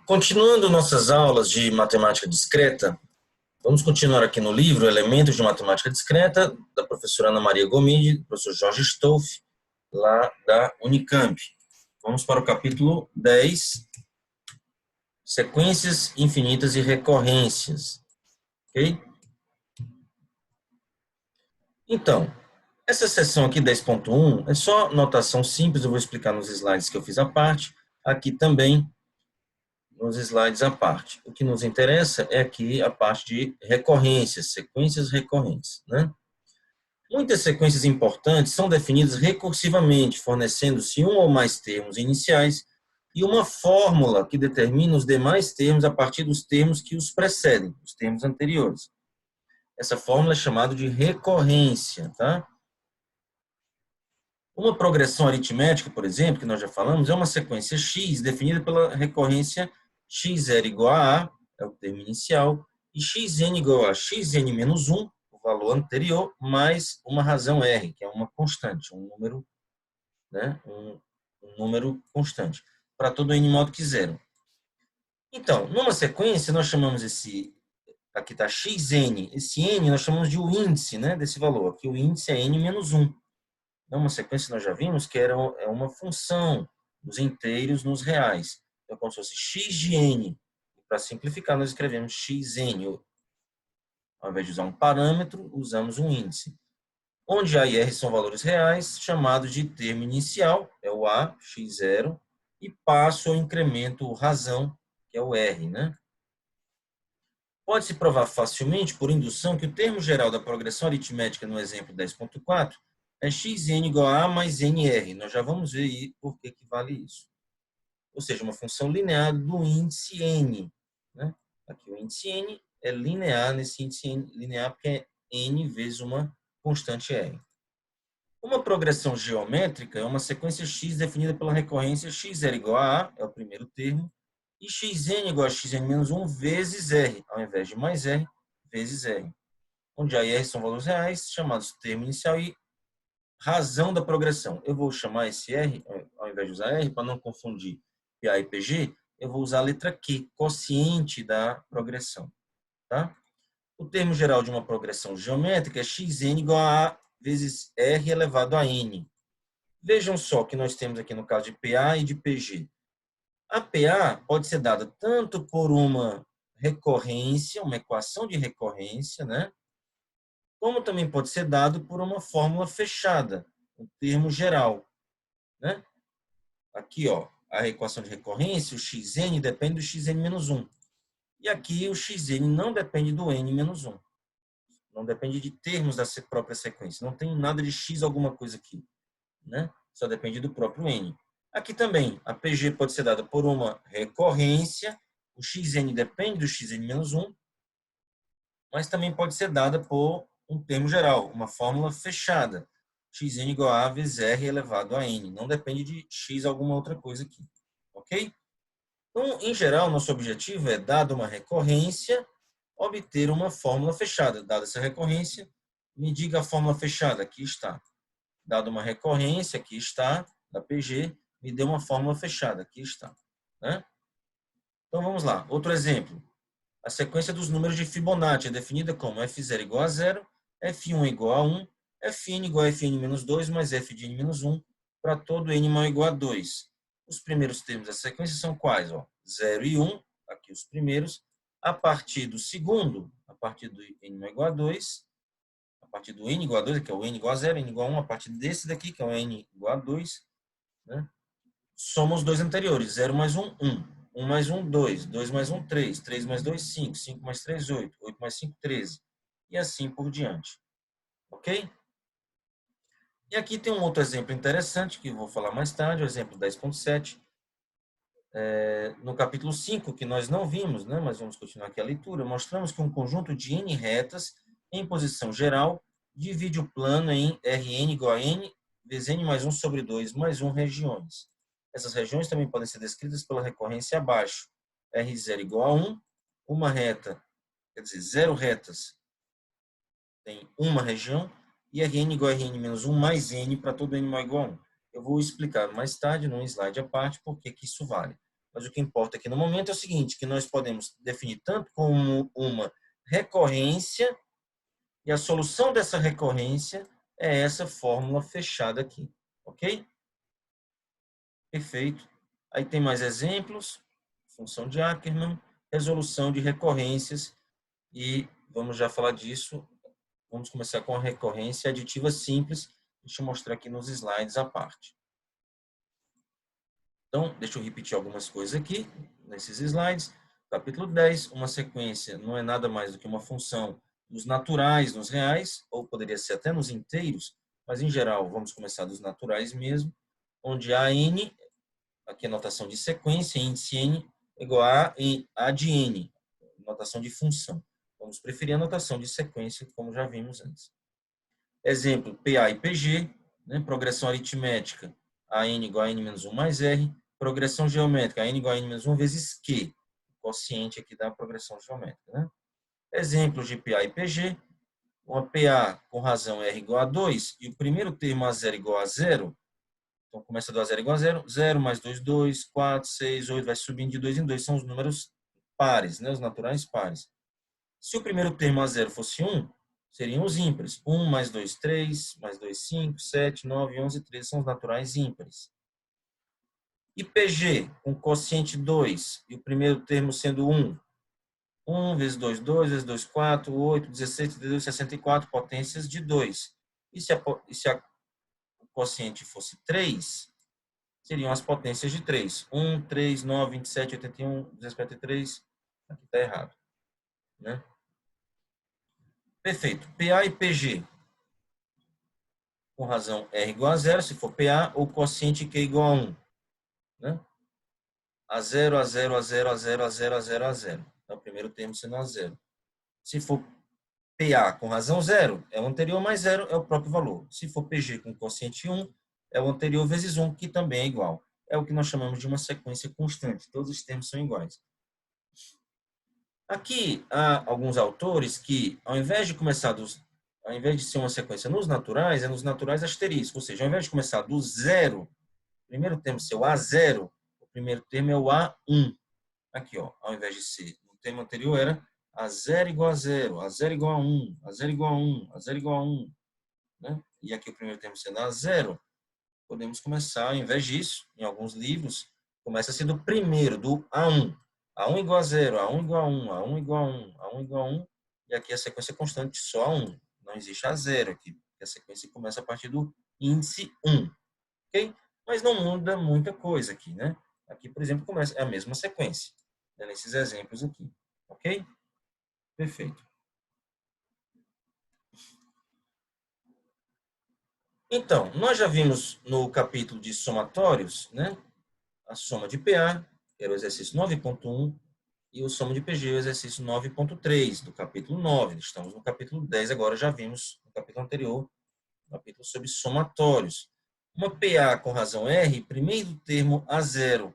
Continuando nossas aulas de matemática discreta, vamos continuar aqui no livro Elementos de Matemática Discreta, da professora Ana Maria Gomide, do professor Jorge Stolff, lá da Unicamp. Vamos para o capítulo 10, Sequências infinitas e recorrências. Ok? Então, essa seção aqui, 10.1, é só notação simples, eu vou explicar nos slides que eu fiz à parte, aqui também nos slides à parte. O que nos interessa é aqui a parte de recorrências, sequências recorrentes, né? Muitas sequências importantes são definidas recursivamente, fornecendo-se um ou mais termos iniciais e uma fórmula que determina os demais termos a partir dos termos que os precedem, os termos anteriores. Essa fórmula é chamada de recorrência, tá? Uma progressão aritmética, por exemplo, que nós já falamos, é uma sequência x definida pela recorrência x0 igual a A, é o termo inicial, e xn igual a xn menos 1, o valor anterior, mais uma razão r, que é uma constante, um número, né? um número constante, para todo n modo que zero. Então, numa sequência, nós chamamos aqui está xn, esse n nós chamamos de o índice, né, desse valor, aqui o índice é n menos 1. É uma sequência que nós já vimos que é uma função dos inteiros nos reais. Então, como se fosse x de n. Para simplificar, nós escrevemos xn. Ao invés de usar um parâmetro, usamos um índice. Onde A e R são valores reais, chamados de termo inicial, é o A, x0, e passo ao incremento razão, que é o R, né? Pode-se provar facilmente, por indução, que o termo geral da progressão aritmética no exemplo 10.4 é xn igual a A mais nr. Nós já vamos ver aí por que vale isso. Ou seja, uma função linear do índice n. Né? Aqui o índice n é linear, nesse índice n, linear porque é n vezes uma constante r. Uma progressão geométrica é uma sequência x definida pela recorrência x0 igual a A, é o primeiro termo, e xn igual a xn menos 1 vezes r, ao invés de mais r, vezes r. Onde A e R são valores reais, chamados termo inicial e razão da progressão. Eu vou chamar esse R, ao invés de usar R, para não confundir PA e PG, eu vou usar a letra Q, quociente da progressão. Tá? O termo geral de uma progressão geométrica é xn igual a A vezes R elevado a N. Vejam só que nós temos aqui no caso de PA e de PG. A PA pode ser dada tanto por uma recorrência, uma equação de recorrência, né? Como também pode ser dado por uma fórmula fechada, um termo geral, né? Aqui, ó, a equação de recorrência, o xn depende do xn menos 1. E aqui o xn não depende do n menos 1. Não depende de termos da própria sequência. Não tem nada de x alguma coisa aqui, né? Só depende do próprio n. Aqui também, a PG pode ser dada por uma recorrência, o xn depende do xn menos 1, mas também pode ser dada por um termo geral, uma fórmula fechada, xn igual a vezes r elevado a n. Não depende de x alguma outra coisa aqui, ok? Então, em geral, nosso objetivo é, dada uma recorrência, obter uma fórmula fechada. Dada essa recorrência, me diga a fórmula fechada, aqui está. Dada uma recorrência, aqui está, da PG, me dê uma fórmula fechada, aqui está. Né? Então, vamos lá. Outro exemplo. A sequência dos números de Fibonacci é definida como f0 igual a 0, f1 igual a 1, fn igual a fn menos 2 mais f de n menos 1 para todo n maior ou igual a 2. Os primeiros termos da sequência são quais? Ó? 0 e 1, aqui os primeiros. A partir do segundo, a partir do n maior ou igual a 2, a partir do n igual a 2, que é o n igual a 0, n igual a 1, a partir desse daqui, que é o n igual a 2, né? Soma os dois anteriores, 0 mais 1, 1. 1 mais 1, 2. 2 mais 1, 3. 3 mais 2, 5. 5 mais 3, 8. 8 mais 5, 13. E assim por diante. Ok? E aqui tem um outro exemplo interessante, que eu vou falar mais tarde, o exemplo 10.7. No capítulo 5, que nós não vimos, né, mas vamos continuar aqui a leitura, mostramos que um conjunto de n retas em posição geral divide o plano em Rn igual a n vezes n mais 1 sobre 2 mais 1 regiões. Essas regiões também podem ser descritas pela recorrência abaixo. R0 igual a 1, uma reta, quer dizer, 0 retas tem uma região, e Rn igual a Rn menos 1 mais n para todo n maior ou igual a 1. Eu vou explicar mais tarde, num slide à parte, por que isso vale. Mas o que importa aqui no momento é o seguinte, que nós podemos definir tanto como uma recorrência, e a solução dessa recorrência é essa fórmula fechada aqui, ok? Perfeito. Aí tem mais exemplos, função de Ackermann, resolução de recorrências, e vamos já falar disso. Vamos começar com a recorrência aditiva simples. Deixa eu mostrar aqui nos slides à parte. Então, deixa eu repetir algumas coisas aqui, nesses slides. Capítulo 10, uma sequência não é nada mais do que uma função dos naturais nos reais, ou poderia ser até nos inteiros, mas em geral vamos começar dos naturais mesmo, onde a n, aqui a notação de sequência, índice n, é igual a de n, notação de função. Vamos preferir a notação de sequência, como já vimos antes. Exemplo, PA e PG, né? Progressão aritmética, AN igual a N menos 1 mais R. Progressão geométrica, AN igual a N menos 1 vezes Q, quociente aqui da progressão geométrica. Né? Exemplos de PA e PG, uma PA com razão R igual a 2 e o primeiro termo A0 igual a 0. Então, começa do A0 igual a 0, 0 mais 2, 2, 4, 6, 8, vai subindo de 2 em 2, são os números pares, né? Os naturais pares. Se o primeiro termo A0 fosse 1, seriam os ímpares. 1 mais 2, 3, mais 2, 5, 7, 9, 11, 13 são os naturais ímpares. E PG, com quociente 2, e o primeiro termo sendo 1. 1 vezes 2, 2 vezes 2, 4, 8, 16, 32, 64, potências de 2. E se o quociente fosse 3, seriam as potências de 3. 1, 3, 9, 27, 81, 253. Aqui está errado. Né? Perfeito. PA e PG. Com razão R igual a 0, se for PA, ou quociente Q igual a 1. Né? A0, A0, A0, A0, A0, A0, A0. É o primeiro termo sendo A0. Se for PA com razão 0, é o anterior mais 0, é o próprio valor. Se for PG com quociente 1, é o anterior vezes 1, que também é igual. É o que nós chamamos de uma sequência constante. Todos os termos são iguais. Aqui há alguns autores que, ao invés de ser uma sequência nos naturais, é nos naturais asterisco. Ou seja, ao invés de começar do 0, o primeiro termo ser o A0, o primeiro termo é o A1. Aqui, ó, ao invés de ser, no termo anterior era A0 igual a 0, A0 igual a 1, A0 igual a 1, A0 igual a 1. Né? E aqui o primeiro termo sendo A0, podemos começar, ao invés disso, em alguns livros, começa-se do primeiro, do A1. A1 igual a 0, A1 igual a 1, A1 igual a 1, A1 igual a 1, e aqui a sequência constante só A1. Não existe A0 aqui. A sequência começa a partir do índice 1. Ok? Mas não muda muita coisa aqui, né? Aqui, por exemplo, começa é a mesma sequência, né? Nesses exemplos aqui. Ok? Perfeito. Então, nós já vimos no capítulo de somatórios, né? A soma de PA, que era o exercício 9.1, e o soma de PG, o exercício 9.3, do capítulo 9. Estamos no capítulo 10, agora já vimos no capítulo anterior, capítulo sobre somatórios. Uma PA com razão R, primeiro termo A0.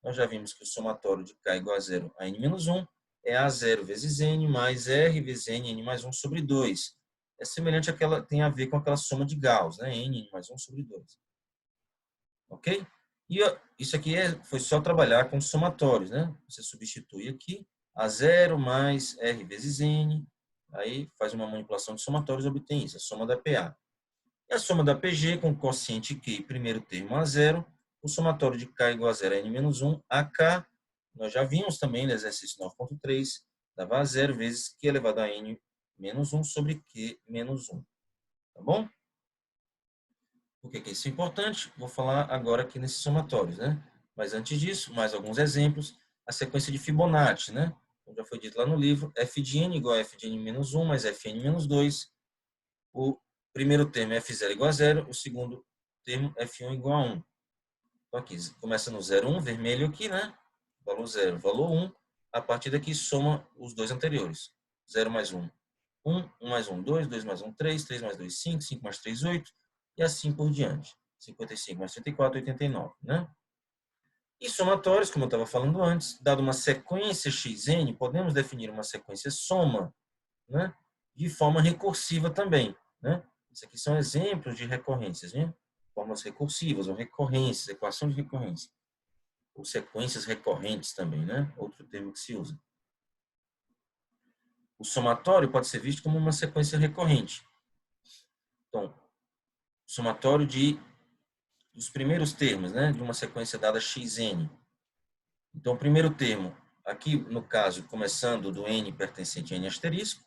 Nós já vimos que o somatório de K igual a 0 a N-1 é A0 vezes N mais R vezes N mais 1 sobre 2. É semelhante àquela, tem a ver com aquela soma de Gauss, né? N mais 1 sobre 2. Ok? E isso aqui foi só trabalhar com somatórios, né? Você substitui aqui A0 mais R vezes N, aí faz uma manipulação de somatórios e obtém isso, a soma da PA. E a soma da PG com quociente Q, primeiro termo A0, o somatório de K igual a 0 a N-1, AK, nós já vimos também no exercício 9.3, dava A0 vezes Q elevado a N-1 sobre Q menos 1. Tá bom? Por que isso é importante? Vou falar agora aqui nesses somatórios, né? Mas antes disso, mais alguns exemplos. A sequência de Fibonacci, né? Como já foi dito lá no livro, f de n igual a f de n menos 1 mais fn menos 2. O primeiro termo é f0 igual a 0, o segundo termo f1 igual a 1. Então aqui, começa no 0, 1, vermelho aqui, né? Valor 0, valor 1. A partir daqui, soma os dois anteriores. 0 mais 1, 1, 1 mais 1, 2, 2 mais 1, 3, 3 mais 2, 5, 5 mais 3, 8, e assim por diante. 55 mais 34, 89, né? E somatórios, como eu estava falando antes, dado uma sequência xn, podemos definir uma sequência soma, né? De forma recursiva também, né? Isso aqui são exemplos de recorrências, né? Formas recursivas ou recorrências, equação de recorrência. ou sequências recorrentes também, né? Outro termo que se usa. O somatório pode ser visto como uma sequência recorrente. Então, somatório dos primeiros termos, né? De uma sequência dada xn. Então, o primeiro termo, aqui no caso, começando do n pertencente a n asterisco,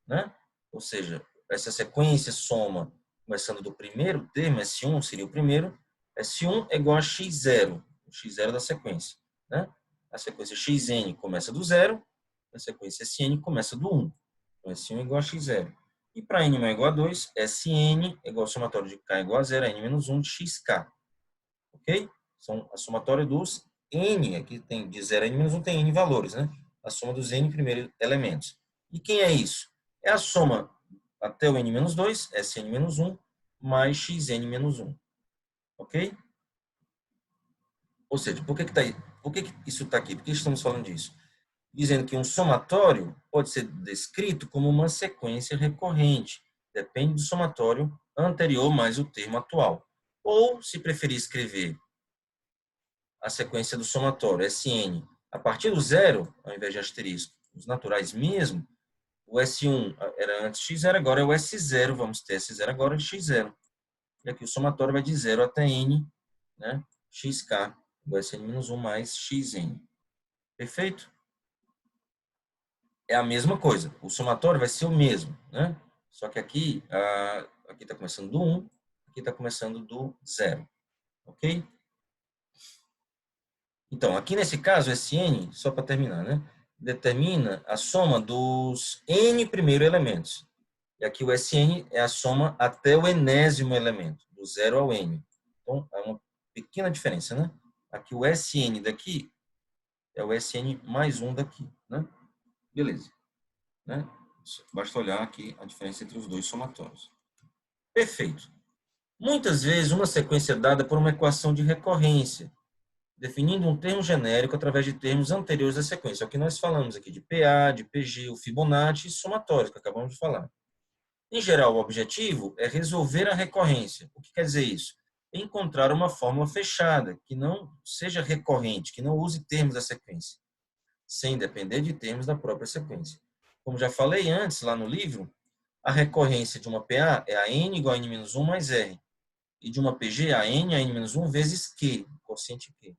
né? Ou seja, essa sequência soma, começando do primeiro termo, S1 seria o primeiro, S1 é igual a x0, o x0 da sequência, né? A sequência xn começa do 0, a sequência Sn começa do 1. Então, S1 é igual a x0. E para n maior igual a 2, Sn é igual ao somatório de k igual a 0, a n menos 1 de xk. Ok? São a somatória dos n, aqui tem de 0 a n menos 1, tem n valores, né? A soma dos n primeiros elementos. E quem é isso? É a soma até o n menos 2, Sn menos 1, mais xn menos 1. Ok? Ou seja, por que isso está aqui? Por que estamos falando disso? Dizendo que um somatório pode ser descrito como uma sequência recorrente. Depende do somatório anterior mais o termo atual. Ou, se preferir escrever a sequência do somatório, Sn, a partir do zero, ao invés de asterisco, os naturais mesmo, o S1 era antes x0, agora é o S0, vamos ter S0 agora de x0. E aqui o somatório vai de 0 até n, né? Xk, igual a Sn-1 mais xn. Perfeito? É a mesma coisa. O somatório vai ser o mesmo, né? Só que aqui está começando do 1, aqui está começando do 0. Ok? Então, aqui nesse caso, Sn, só para terminar, né? Determina a soma dos n primeiros elementos. E aqui o Sn é a soma até o enésimo elemento, do 0 ao n. Então, é uma pequena diferença, né? Aqui o Sn daqui é o Sn mais 1 daqui, né? Beleza. Né? Basta olhar aqui a diferença entre os dois somatórios. Perfeito. Muitas vezes, uma sequência é dada por uma equação de recorrência, definindo um termo genérico através de termos anteriores à sequência. É o que nós falamos aqui de PA, de PG, o Fibonacci e somatórios, que acabamos de falar. Em geral, o objetivo é resolver a recorrência. O que quer dizer isso? Encontrar uma fórmula fechada, que não seja recorrente, que não use termos da sequência, sem depender de termos da própria sequência. Como já falei antes, lá no livro, a recorrência de uma PA é a n igual a n-1 mais r. E de uma PG, a n-1 vezes Q, quociente Q.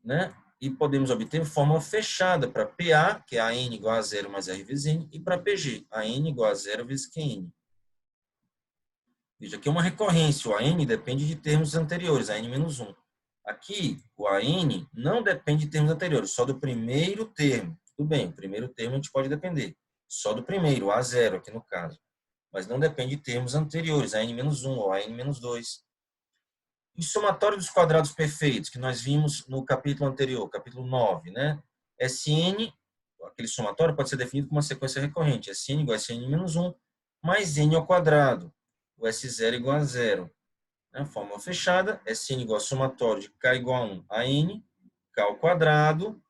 Né? E podemos obter fórmula fechada para PA, que é a n igual a 0 mais r vezes n, e para PG, a n igual a 0 vezes Qn. Veja, aqui é uma recorrência, o AN depende de termos anteriores, a n-1. Aqui, o AN não depende de termos anteriores, só do primeiro termo. Tudo bem, o primeiro termo a gente pode depender, só do primeiro, o A0 aqui no caso. Mas não depende de termos anteriores, a n-1 ou a n-2. E somatório dos quadrados perfeitos, que nós vimos no capítulo anterior, capítulo 9, né? Sn, aquele somatório pode ser definido como uma sequência recorrente. Sn igual a Sn-1 mais n ao quadrado. O S0 igual a 0. Né? Fórmula fechada, Sn igual a somatório de k igual a 1 a n, k ao quadrado,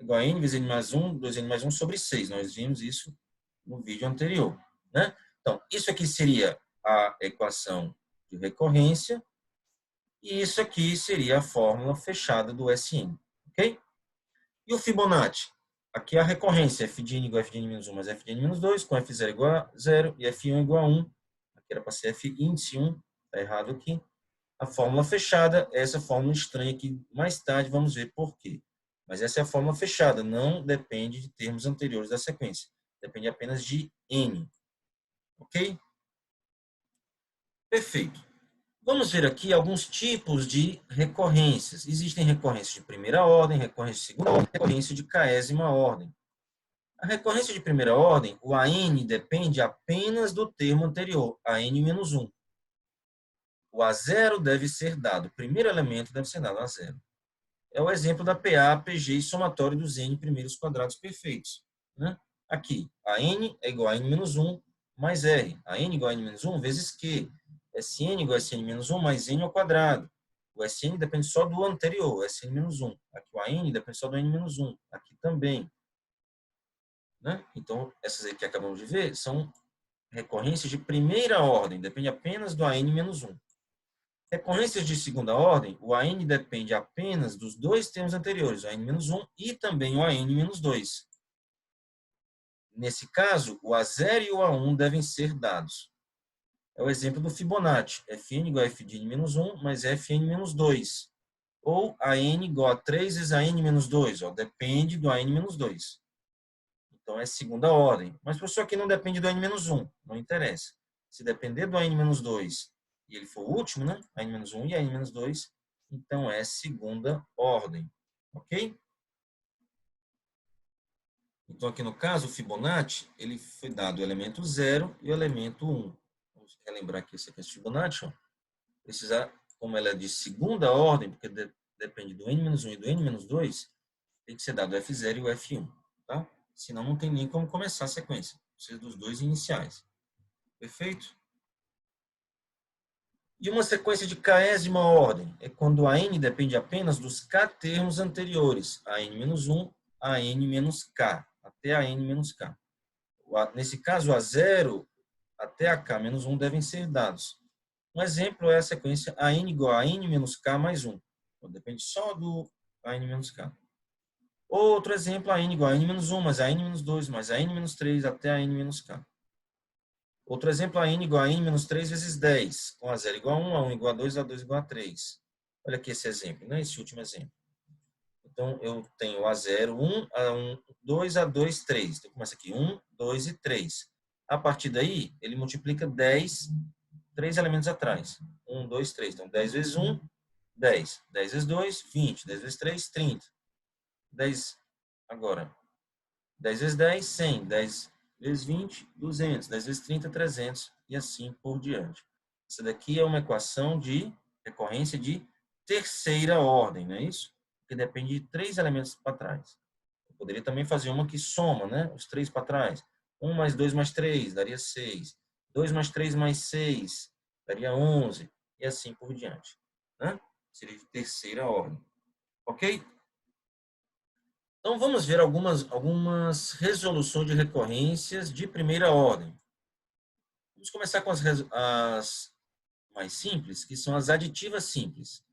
igual a n vezes n mais 1, 2n mais 1 sobre 6. Nós vimos isso no vídeo anterior. Né? Então, isso aqui seria a equação de recorrência, e isso aqui seria a fórmula fechada do Sn. Ok? E o Fibonacci? Aqui é a recorrência, f de n igual a f de n-1 mais f de n-2, com f0 igual a 0 e f1 igual a 1. Aqui era para ser f índice 1, está errado aqui. A fórmula fechada é essa fórmula estranha que mais tarde vamos ver por quê. Mas essa é a fórmula fechada, não depende de termos anteriores da sequência. Depende apenas de n. Ok? Perfeito. Vamos ver aqui alguns tipos de recorrências. Existem recorrências de primeira ordem, recorrência de segunda ordem, recorrência de késima ordem. A recorrência de primeira ordem, o AN depende apenas do termo anterior, AN-1. O A0 deve ser dado, o primeiro elemento deve ser dado A0. É o exemplo da PA, PG e somatório dos N primeiros quadrados perfeitos. Né? Aqui, a N é igual a N-1 mais R. A N igual a N-1 vezes Q. Sn igual a Sn-1 mais N ao quadrado. O Sn depende só do anterior, Sn-1. Aqui o AN depende só do N-1. Aqui também. Né? Então, essas aí que acabamos de ver são recorrências de primeira ordem. Depende apenas do AN-1. Recorrências de segunda ordem, o AN depende apenas dos dois termos anteriores, o AN-1 e também o AN-2. Nesse caso, o A0 e o A1 devem ser dados. É o exemplo do Fibonacci. Fn igual a f de n-1 mais fn-2. Ou AN igual a 3 vezes AN-2. Depende do AN-2. Então, é segunda ordem. Mas, professor, aqui não depende do AN-1. Não interessa. Se depender do AN-2 e ele for o último, né? AN-1 e AN-2, então é segunda ordem. Ok? Então, aqui no caso, o Fibonacci, ele foi dado o elemento 0 e o elemento 1. Vamos relembrar aqui essa questão de Fibonacci. Ó. Precisar, como ela é de segunda ordem, porque depende do N-1 e do N-2, tem que ser dado o F0 e o F1. Tá? Senão, não tem nem como começar a sequência. Precisa dos dois iniciais. Perfeito? E uma sequência de késima ordem é quando a n depende apenas dos k termos anteriores, a n-1 a n-k, até a n-k. Nesse caso, a 0 até a k-1 devem ser dados. Um exemplo é a sequência a n igual a n-k mais 1. Então, depende só do a n-k. Outro exemplo, a n igual a n-1 mais a n-2 mais a n-3 até a n-k. Outro exemplo, a n igual a n-3 vezes 10, com a 0 igual a 1, a 1 igual a 2, a 2 igual a 3. Olha aqui esse exemplo, né? Esse último exemplo. Então, eu tenho A0, 1, A1, 2, A2, 3. Então, começa aqui 1, 2 e 3. A partir daí, ele multiplica 10, 3 elementos atrás. 1, 2, 3. Então, 10 vezes 1, 10. 10 vezes 2, 20. 10 vezes 3, 30. 10, agora, 10 vezes 10, 100. 10 vezes 20, 200. 10 vezes 30, 300. E assim por diante. Essa daqui é uma equação de recorrência de terceira ordem, não é isso? Que depende de 3 elementos para trás. Eu poderia também fazer uma que soma, né? Os 3 para trás. 1 mais 2 mais 3 daria 6. 2 mais 3 mais 6 daria 11. E assim por diante. Né? Seria de terceira ordem. Ok? Então, vamos ver algumas resoluções de recorrências de primeira ordem. Vamos começar com as mais simples, que são as aditivas simples.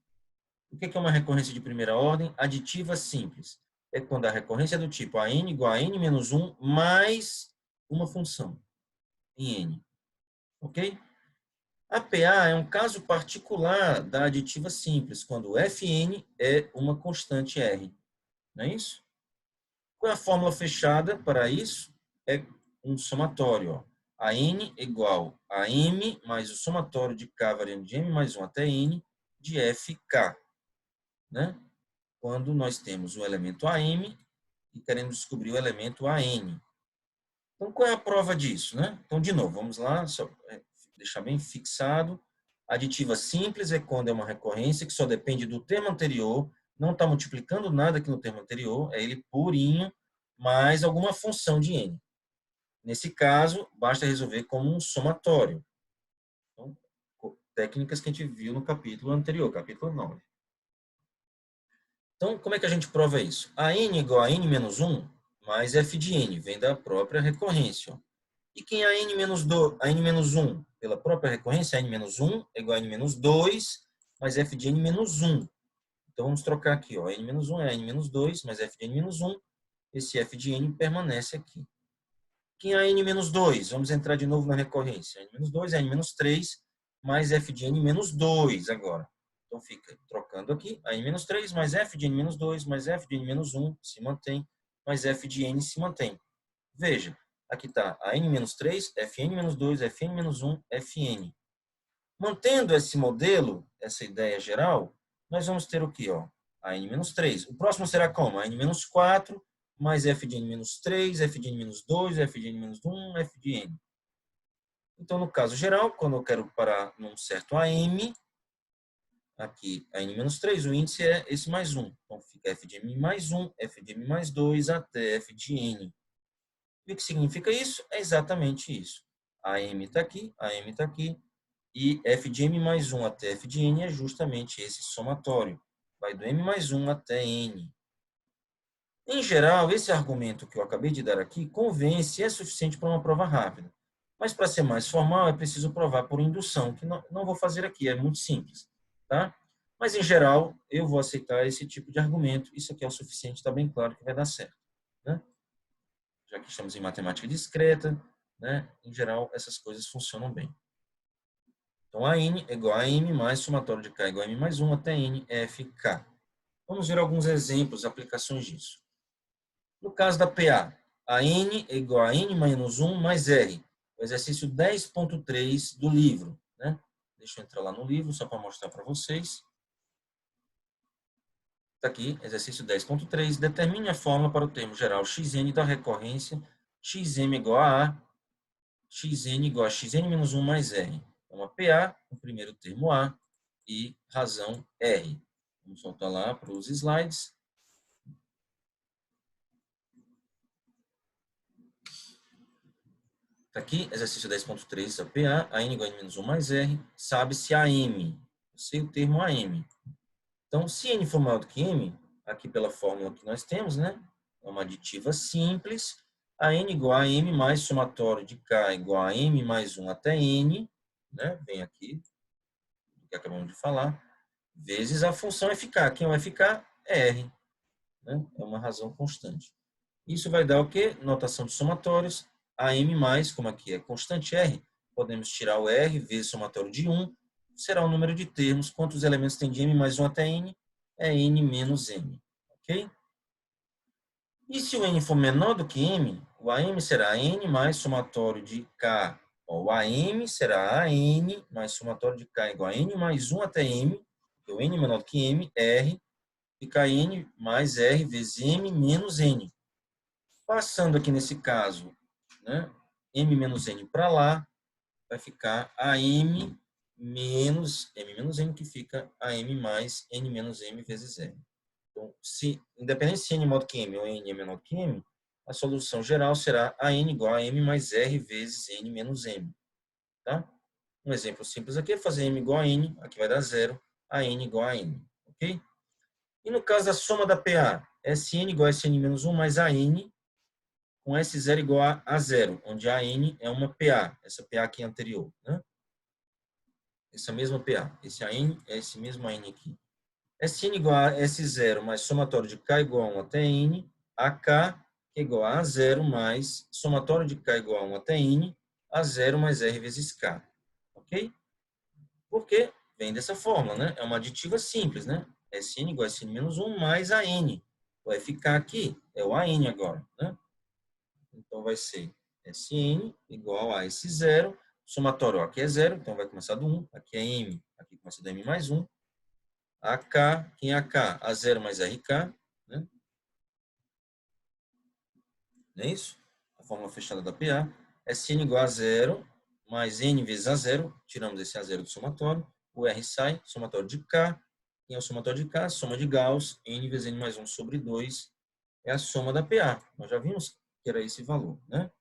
O que é uma recorrência de primeira ordem? Aditiva simples. É quando a recorrência é do tipo a n igual a n menos 1 mais uma função em n. Ok? A PA é um caso particular da aditiva simples, quando o Fn é uma constante R. Não é isso? Qual é a fórmula fechada para isso? É um somatório. Ó. A n igual a m mais o somatório de k variando de m mais 1 até n de fk. Né? Quando nós temos o elemento AM e queremos descobrir o elemento AN. Então, qual é a prova disso? Né? Então, de novo, vamos lá, só deixar bem fixado. Aditiva simples é quando é uma recorrência que só depende do termo anterior, não está multiplicando nada aqui no termo anterior, é ele purinho, mais alguma função de n. Nesse caso, basta resolver como um somatório. Então, técnicas que a gente viu no capítulo anterior, capítulo 9. Então, como é que a gente prova isso? A n igual a n menos 1 mais f de n, vem da própria recorrência. E quem é a n menos 1? Pela própria recorrência, a n menos 1 é igual a n menos 2 mais f de n menos 1. Então, vamos trocar aqui. Ó. N menos 1 é n menos 2 mais f de n menos 1. Esse f de n permanece aqui. Quem é a n menos 2? Vamos entrar de novo na recorrência. N menos 2 é n menos 3 mais f de n menos 2 agora. Então, fica trocando aqui, a n-3 mais f de n-2 mais f de n-1 se mantém, mais f de n se mantém. Veja, aqui está a n-3, fn-2, fn-1, fn. Mantendo esse modelo, essa ideia geral, nós vamos ter o quê? Ó? A n-3. O próximo será como? A n-4 mais f de n-3, f de n-2, f de n-1, f de n. Então, no caso geral, quando eu quero parar num certo AM, aqui a n-3, o índice é esse mais 1. Então, fica f de m mais 1, f de m mais 2, até f de n. E o que significa isso? É exatamente isso. A m está aqui, a m está aqui, e f de m mais 1 até f de n é justamente esse somatório. Vai do m mais 1 até n. Em geral, esse argumento que eu acabei de dar aqui convence e é suficiente para uma prova rápida. Mas, para ser mais formal, é preciso provar por indução, que não vou fazer aqui, é muito simples. tá? Mas, em geral, eu vou aceitar esse tipo de argumento. Isso aqui é o suficiente, está bem claro que vai dar certo, né? Já que estamos em matemática discreta, né? Em geral, essas coisas funcionam bem. Então, a n é igual a m mais somatório de k é igual a m mais 1 até n f k. Vamos ver alguns exemplos, aplicações disso. No caso da PA, a n é igual a n menos 1 mais r. O exercício 10.3 do livro, né? Deixa eu entrar lá no livro, só para mostrar para vocês. Está aqui, exercício 10.3. Determine a fórmula para o termo geral xn da recorrência xm igual a xn igual a xn menos 1 mais r. É uma PA, o primeiro termo A, e razão R. Vamos soltar lá para os slides. Está aqui, exercício 10.3, a PA, a n igual a n menos 1 mais r, sabe-se a m. Eu sei o termo AM. Então, se n for maior do que m, aqui pela fórmula que nós temos, né? É uma aditiva simples. A n igual a m mais somatório de k igual a m mais 1 até n, né? Vem aqui, que acabamos de falar, vezes a função FK. Quem é o FK? É R. Né? É uma razão constante. Isso vai dar o quê? Notação de somatórios. A m mais, como aqui é constante R, podemos tirar o R vezes somatório de 1, será o número de termos. Quantos elementos tem de m mais 1 até n? É n menos m. Ok? E se o n for menor do que m, o AM será n mais somatório de k. O AM será AN mais somatório de k igual a n mais 1 até m, porque o n é menor do que m, R, fica n mais R vezes m menos n. Passando aqui nesse caso, né, m menos n para lá, vai ficar AM menos n, que fica AM mais n menos m vezes r. Então, independente se n é maior do que m ou n é menor do que m, a solução geral será a n igual a m mais r vezes n menos m. Tá? Um exemplo simples aqui é fazer m igual a n, aqui vai dar 0, a n igual a n. Ok? E no caso da soma da PA, Sn igual a Sn menos 1 mais a n, com S0 igual a 0, onde a n é uma PA, essa PA aqui anterior. Né? Essa mesma PA. Esse AN é esse mesmo AN aqui. Sn igual a S0 mais somatório de K igual a 1 até N, AK, que é igual a A0 mais somatório de K igual a 1 até N, A0 mais R vezes K. Ok? Porque vem dessa fórmula, né? É uma aditiva simples, né? Sn igual a Sn menos 1 mais AN. Vai ficar aqui, é o AN agora, né? Então vai ser Sn igual a S0, somatório aqui é 0, então vai começar do 1, aqui é M, aqui começa do M mais 1, AK, quem é AK? A0 mais RK, né? Não é isso? A fórmula fechada da PA. Sn igual a 0 mais N vezes A0, tiramos esse A0 do somatório, o R sai, somatório de K, quem é o somatório de K? Soma de Gauss, N vezes N mais 1 sobre 2, é a soma da PA. Nós já vimos que era esse valor, né?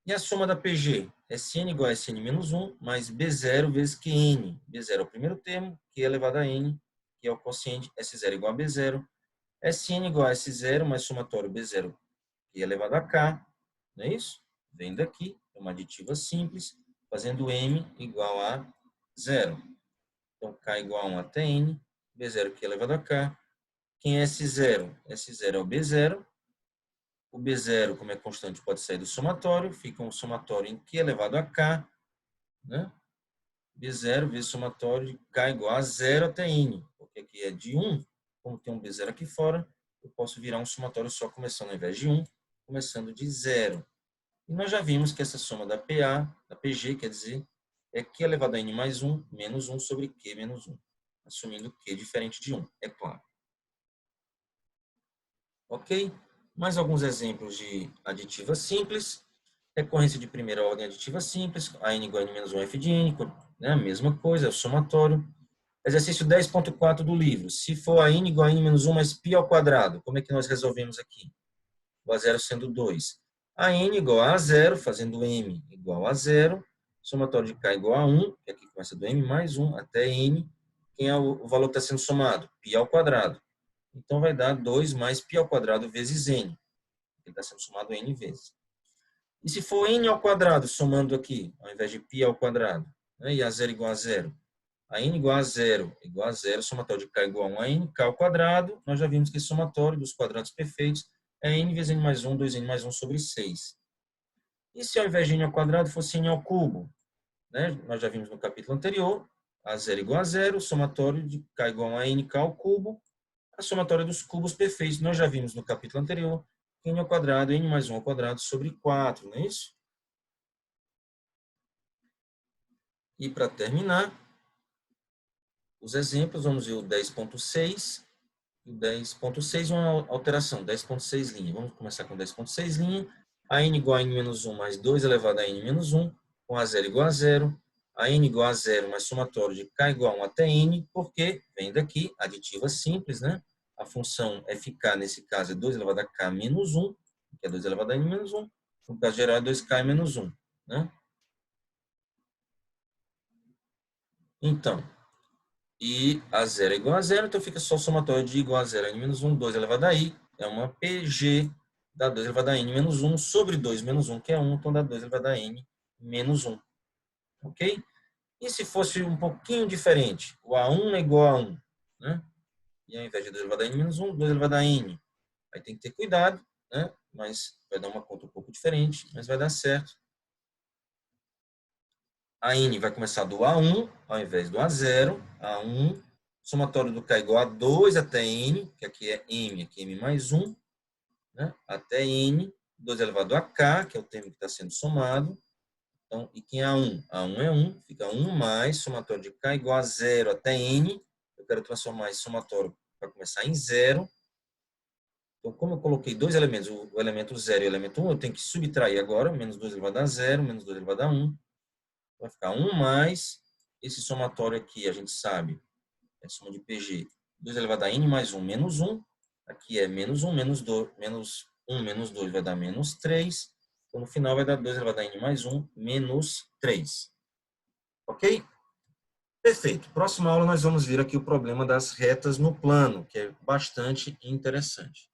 E a soma da PG? Sn igual a Sn menos 1 mais B0 vezes Qn. B0 é o primeiro termo, Q elevado a N, que é o quociente, S0 igual a B0. Sn igual a S0 mais somatório B0, Q elevado a K. Não é isso? Vem daqui, é uma aditiva simples, fazendo M igual a 0. Então, K igual a 1 até N, B0 Q elevado a K. Quem é S0? S0 é o B0. O B0, como é constante, pode sair do somatório. Fica um somatório em Q elevado a K. Né? B0 vezes somatório de K igual a 0 até N. Porque aqui é de 1. Como tem um B0 aqui fora, eu posso virar um somatório só começando ao invés de 1, começando de 0. E nós já vimos que essa soma da PA, da PG, quer dizer, é Q elevado a N mais 1, menos 1 sobre Q menos 1. Assumindo Q diferente de 1, é claro. Ok? Mais alguns exemplos de aditiva simples. Recorrência de primeira ordem aditiva simples, a n igual a n menos 1 f de n, né? A mesma coisa, é o somatório. Exercício 10.4 do livro. Se for a n igual a n menos 1 mais π ao quadrado, como é que nós resolvemos aqui? O A0 sendo 2. A n igual a 0, fazendo m igual a 0. Somatório de k igual a 1, que aqui começa do m mais 1 até n. Quem é o valor que está sendo somado? π ao quadrado. Então vai dar 2 mais π ao quadrado vezes n. Ele está sendo somado n vezes. E se for n ao quadrado, somando aqui, ao invés de π ao quadrado, né, e a 0 igual a 0, a n igual a zero, somatório de k igual a 1 a n, k ao quadrado, nós já vimos que esse somatório dos quadrados perfeitos é n vezes n mais 1, 2n mais 1 sobre 6. E se ao invés de n ao quadrado fosse n ao cubo? Né? Nós já vimos no capítulo anterior, a0 igual a 0, somatório de k igual a nk ao cubo, a somatória dos cubos perfeitos. Nós já vimos no capítulo anterior, n ao quadrado, n mais 1 ao quadrado sobre 4, não é isso? E para terminar, os exemplos, vamos ver o 10.6 e o 10.6, uma alteração, 10.6 linha. Vamos começar com 10.6 linha. A n igual a n menos 1 mais 2 elevado a n menos 1, com a 0 igual a 0. A n igual a 0 mais somatório de k igual a 1 até n, porque, vem daqui, aditiva simples, né? A função fk, nesse caso, é 2 elevado a k menos 1, que é 2 elevado a n menos 1. No caso geral, é 2k menos 1, né? Então, e a 0 é igual a 0, então fica só o somatório de igual a 0 a n menos 1, 2 elevado a i, é uma PG, dá 2 elevado a n menos 1 sobre 2 menos 1, que é 1, então dá 2 elevado a n menos 1. Ok? E se fosse um pouquinho diferente? O A1 é igual a 1, né? E ao invés de 2 elevado a n menos 1, 2 elevado a n. Aí tem que ter cuidado, né? Mas vai dar uma conta um pouco diferente, mas vai dar certo. A n vai começar do A1 ao invés do A0. A1, somatório do k igual a 2 até n, que aqui é m, aqui é m mais 1, né? Até n, 2 elevado a k, que é o termo que está sendo somado. Então, e quem é A1? A1 é 1, fica 1 mais somatório de k igual a 0 até n. Eu quero transformar esse somatório para começar em 0. Então, como eu coloquei dois elementos, o elemento 0 e o elemento 1, eu tenho que subtrair agora, menos 2 elevado a 0, menos 2 elevado a 1. Vai ficar 1 mais, esse somatório aqui, a gente sabe, é soma de PG, 2 elevado a n mais 1, menos 1. Aqui é menos 1, menos 2, menos 1, menos 2 vai dar menos 3. Então, no final vai dar 2 elevado a n mais 1, menos 3. Ok? Perfeito. Próxima aula nós vamos ver aqui o problema das retas no plano, que é bastante interessante.